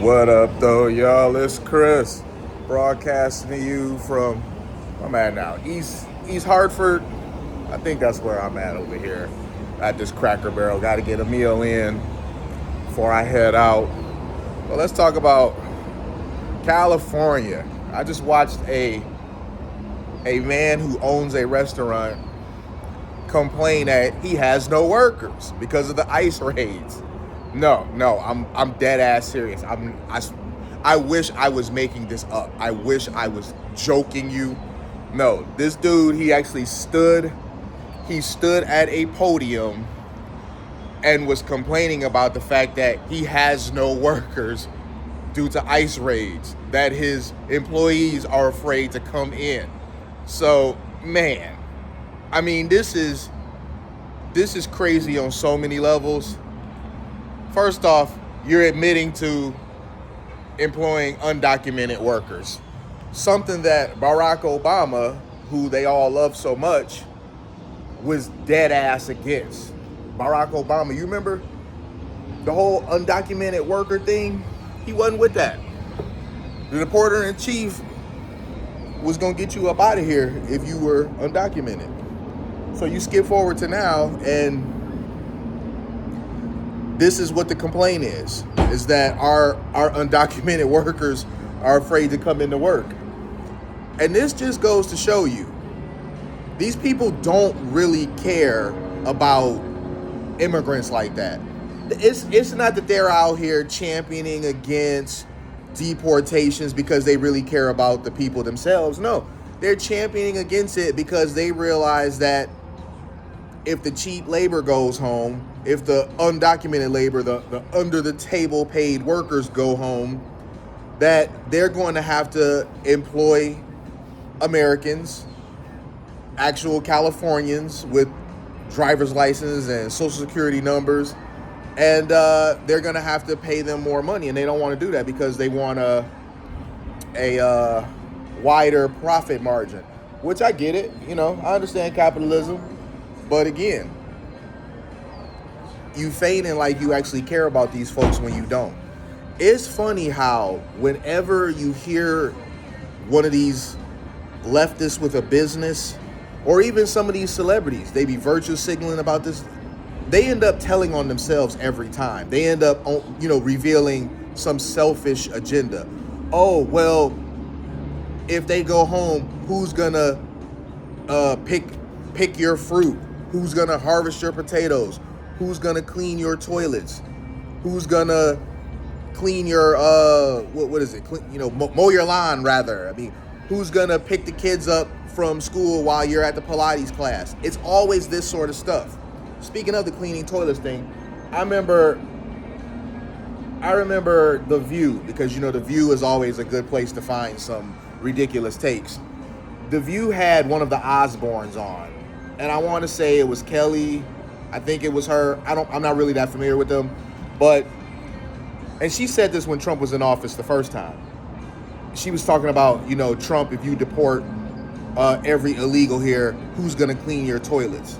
What up, though, y'all? It's Chris, broadcasting to you from where I'm at now, East Hartford. I think that's where I'm at over here at this Cracker Barrel. Got to get a meal in before I head out. Well, let's talk about California. I just watched a man who owns a restaurant complain that he has no workers because of the ICE raids. No, I'm dead ass serious. I wish I was making this up. I wish I was joking you. No, this dude, he actually stood at a podium and was complaining about the fact that he has no workers due to ICE raids, that his employees are afraid to come in. So, man, I mean, this is crazy on so many levels. First off, you're admitting to employing undocumented workers, something that Barack Obama, who they all love so much, was dead ass against. Barack Obama, you remember the whole undocumented worker thing? He wasn't with that. The reporter in chief was gonna get you up out of here if you were undocumented. So you skip forward to now, and this is what the complaint is that our undocumented workers are afraid to come into work. And this just goes to show you, these people don't really care about immigrants like that. It's not that they're out here championing against deportations because they really care about the people themselves. No, they're championing against it because they realize that if the cheap labor goes home, if the undocumented labor, the under-the-table paid workers go home, that they're going to have to employ Americans, actual Californians with driver's license and social security numbers, and they're going to have to pay them more money, and they don't want to do that because they want a wider profit margin, which I get it. You know, I understand capitalism. But again, you feigning like you actually care about these folks when you don't. It's funny how whenever you hear one of these leftists with a business, or even some of these celebrities, they be virtue signaling about this, they end up telling on themselves every time. They end up, revealing some selfish agenda. Oh, well, if they go home, who's gonna pick your fruit? Who's gonna harvest your potatoes? Who's gonna clean your toilets? Who's gonna clean your what is it? Mow your lawn rather. I mean, who's gonna pick the kids up from school while you're at the Pilates class? It's always this sort of stuff. Speaking of the cleaning toilets thing, I remember The View, because The View is always a good place to find some ridiculous takes. The View had one of the Osbournes on. And I want to say it was Kelly. I think it was her. I'm not really that familiar with them. And she said this when Trump was in office the first time. She was talking about, Trump, if you deport every illegal here, who's going to clean your toilets?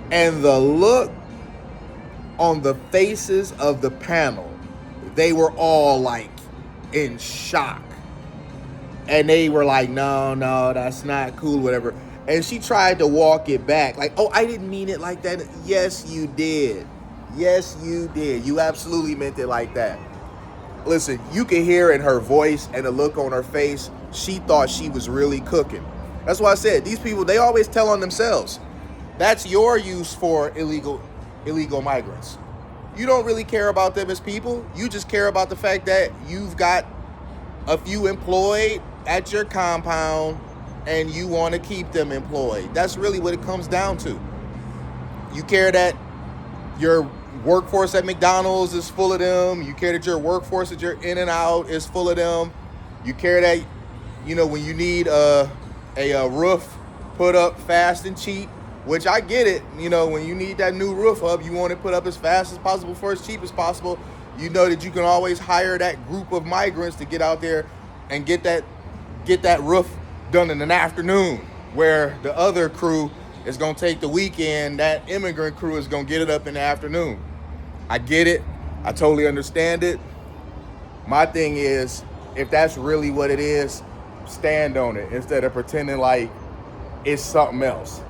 And the look on the faces of the panel, they were all like in shock. And they were like, no, that's not cool, whatever. And she tried to walk it back. Like, oh, I didn't mean it like that. Yes, you did. Yes, you did. You absolutely meant it like that. Listen, you can hear in her voice and the look on her face, she thought she was really cooking. That's why I said, these people, they always tell on themselves. That's your use for illegal migrants. You don't really care about them as people. You just care about the fact that you've got a few employed at your compound and you want to keep them employed. That's really what it comes down to. You care that your workforce at McDonald's is full of them. You care that your workforce at your In-N-Out is full of them. You care that, when you need a roof put up fast and cheap, which I get it. When you need that new roof up, you want it put up as fast as possible for as cheap as possible. You know that you can always hire that group of migrants to get out there and get that roof done in an afternoon, where the other crew is going to take the weekend. That immigrant crew is going to get it up in the afternoon. I get it. I totally understand it. My thing is, if that's really what it is, stand on it instead of pretending like it's something else.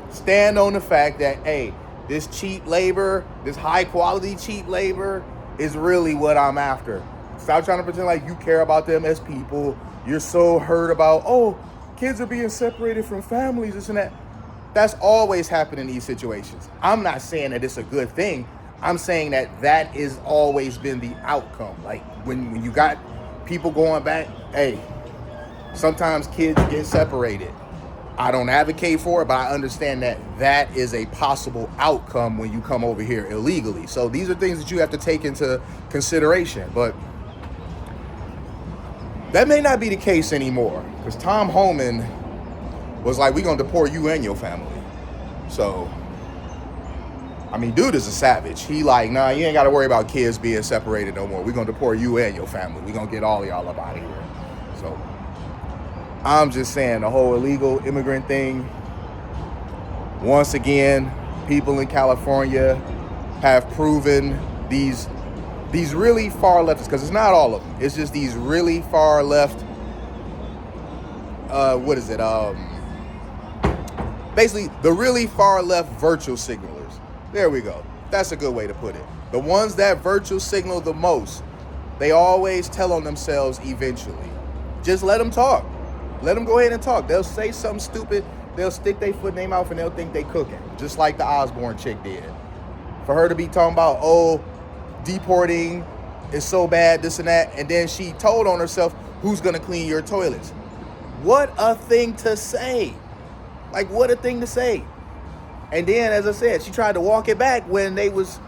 Stand on the fact that, hey, this cheap labor, this high quality cheap labor is really what I'm after. Stop trying to pretend like you care about them as people. You're so hurt about, oh, kids are being separated from families, this and that. That's always happened in these situations. I'm not saying that it's a good thing. I'm saying that that is always been the outcome. Like when you got people going back, hey, sometimes kids get separated. I don't advocate for it, but I understand that that is a possible outcome when you come over here illegally. So these are things that you have to take into consideration. But that may not be the case anymore, because Tom Homan was like, we're going to deport you and your family. So, I mean, dude is a savage. He like, nah, you ain't got to worry about kids being separated no more. We're going to deport you and your family. We're going to get all of y'all up out of here. So, I'm just saying, the whole illegal immigrant thing, once again, people in California have proven these really far leftists, because it's not all of them. It's just these really far left, basically the really far left virtual signalers. There we go. That's a good way to put it. The ones that virtual signal the most, they always tell on themselves eventually. Just let them talk. Let them go ahead and talk. They'll say something stupid. They'll stick their foot in their mouth and they'll think they cooking. Just like the Osborne chick did. For her to be talking about, oh, deporting is so bad, this and that. And then she told on herself, who's going to clean your toilets? What a thing to say. Like, what a thing to say. And then, as I said, she tried to walk it back when they was,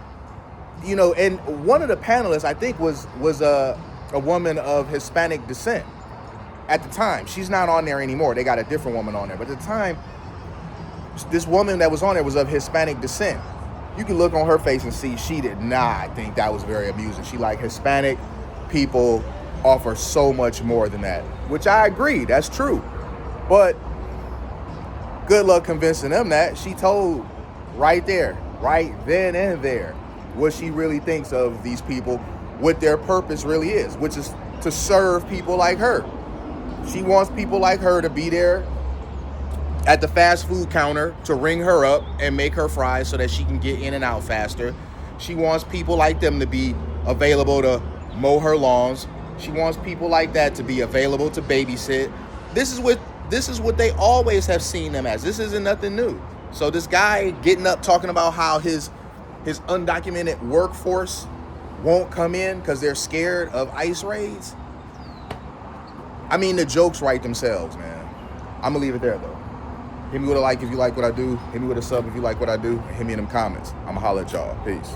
and one of the panelists, I think, was a woman of Hispanic descent. At the time, she's not on there anymore. They got a different woman on there. But at the time, this woman that was on there was of Hispanic descent. You can look on her face and see she did not think that was very amusing. She like, Hispanic people offer so much more than that, which I agree. That's true. But good luck convincing them that. She told right there, right then and there, what she really thinks of these people, what their purpose really is, which is to serve people like her. She wants people like her to be there at the fast food counter to ring her up and make her fries so that she can get in and out faster. She wants people like them to be available to mow her lawns. She wants people like that to be available to babysit. This is what they always have seen them as. This isn't nothing new. So this guy getting up talking about how his undocumented workforce won't come in because they're scared of ICE raids. I mean, the jokes write themselves, man. I'm going to leave it there, though. Hit me with a like if you like what I do. Hit me with a sub if you like what I do. And hit me in them comments. I'm going to holler at y'all. Peace.